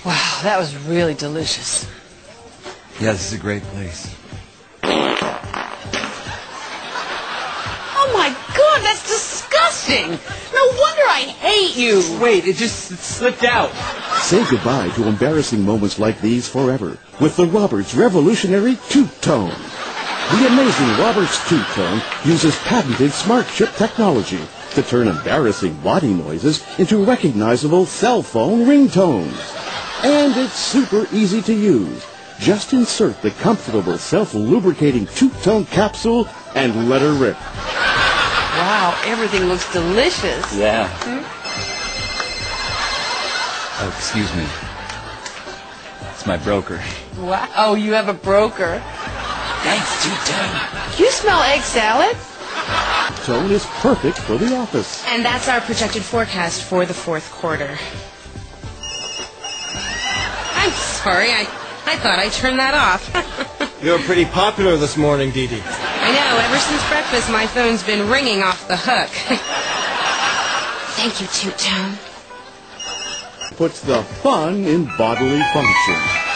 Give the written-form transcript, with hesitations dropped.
Wow, that was really delicious. Yeah, this is a great place. Oh my God, that's disgusting! No wonder I hate you! Wait, it slipped out. Say goodbye to embarrassing moments like these forever with the Roberts Revolutionary Toot Tone. The amazing Roberts Toot Tone uses patented smart chip technology to turn embarrassing body noises into recognizable cell phone ringtones. And it's super easy to use. Just insert the comfortable self-lubricating Toot Tone capsule and let her rip. Wow, everything looks delicious. Yeah. Oh, excuse me. It's my broker. Wow, oh, you have a broker. Thanks, Toot Tone. You smell egg salad? Tone is perfect for the office. And that's our projected forecast for the fourth quarter. I'm sorry, I thought I turned that off. You're pretty popular this morning, Dee Dee. I know, ever since breakfast my phone's been ringing off the hook. Thank you, Toot Tone. Puts the fun in bodily function.